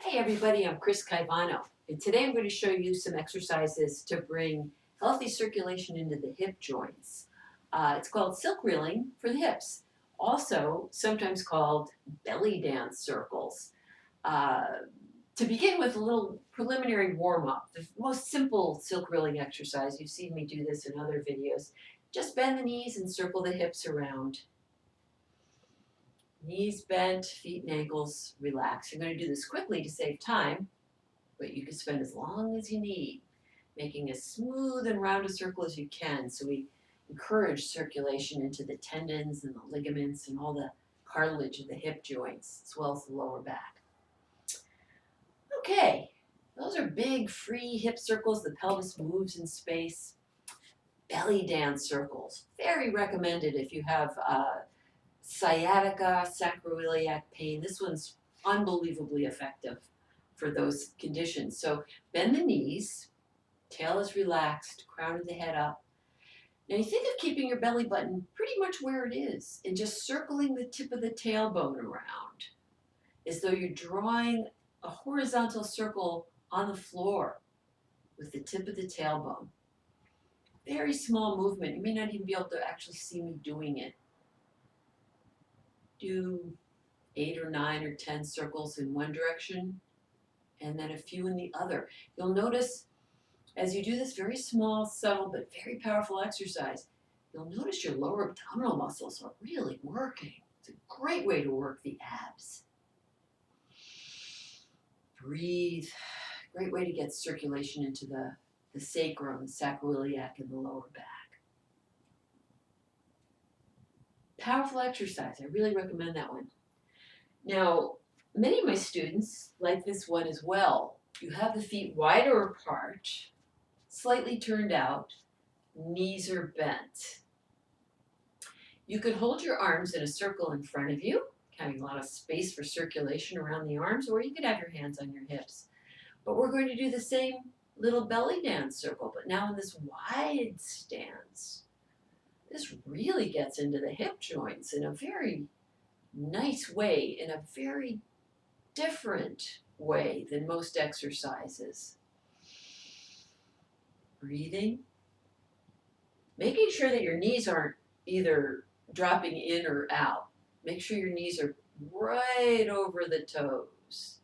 Hey everybody, I'm Chris Caivano, and today I'm going to show you some exercises to bring healthy circulation into the hip joints. It's called silk reeling for the hips, also sometimes called belly dance circles. Uh, to begin with, a little preliminary warm-up, the most simple silk reeling exercise, you've seen me do this in other videos, just bend the knees and circle the hips around. Knees bent, feet and ankles relaxed. You're going to do this quickly to save time, but you can spend as long as you need, making as smooth and round a circle as you can. So we encourage circulation into the tendons and the ligaments and all the cartilage of the hip joints, as well as the lower back. Okay, those are big, free hip circles. The pelvis moves in space. Belly dance circles, very recommended if you have sciatica, sacroiliac pain. This one's unbelievably effective for those conditions. So bend the knees, tail is relaxed, crown of the head up. Now you think of keeping your belly button pretty much where it is and just circling the tip of the tailbone around as though you're drawing a horizontal circle on the floor with the tip of the tailbone. Very small movement. You may not even be able to actually see me doing it. Do 8 or 9 or 10 circles in one direction and then a few in the other. You'll notice as you do this very small, subtle, but very powerful exercise, you'll notice your lower abdominal muscles are really working. It's a great way to work the abs. Breathe. Great way to get circulation into the sacrum, the sacroiliac, and the lower back. Powerful exercise. I really recommend that one. Now, many of my students like this one as well. You have the feet wider apart, slightly turned out, knees are bent. You could hold your arms in a circle in front of you, having a lot of space for circulation around the arms, or you could have your hands on your hips. But we're going to do the same little belly dance circle, but now in this wide stance. This really gets into the hip joints in a very nice way, in a very different way than most exercises. Breathing. Making sure that your knees aren't either dropping in or out. Make sure your knees are right over the toes.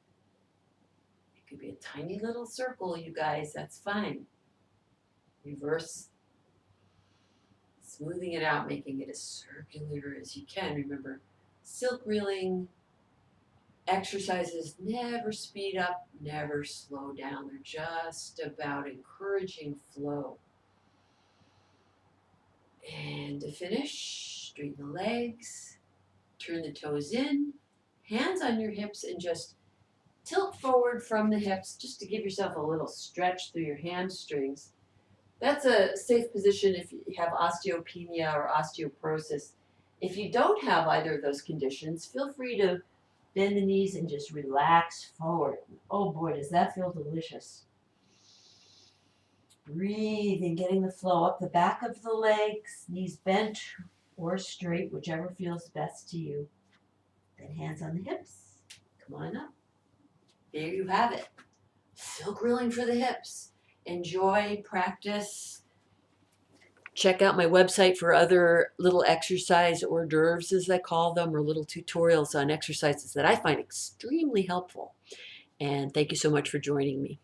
It could be a tiny little circle, you guys, that's fine. Reverse. Smoothing it out, making it as circular as you can. Remember, silk reeling exercises never speed up, never slow down. They're just about encouraging flow. And to finish, straighten the legs, turn the toes in, hands on your hips, and just tilt forward from the hips just to give yourself a little stretch through your hamstrings. That's a safe position if you have osteopenia or osteoporosis. If you don't have either of those conditions, feel free to bend the knees and just relax forward. Oh boy, does that feel delicious. Breathe and getting the flow up the back of the legs, knees bent or straight, whichever feels best to you. Then hands on the hips. Come on up. There you have it. Silk reeling for the hips. Enjoy, practice. Check out my website for other little exercise hors d'oeuvres, as I call them, or little tutorials on exercises that I find extremely helpful. And thank you so much for joining me.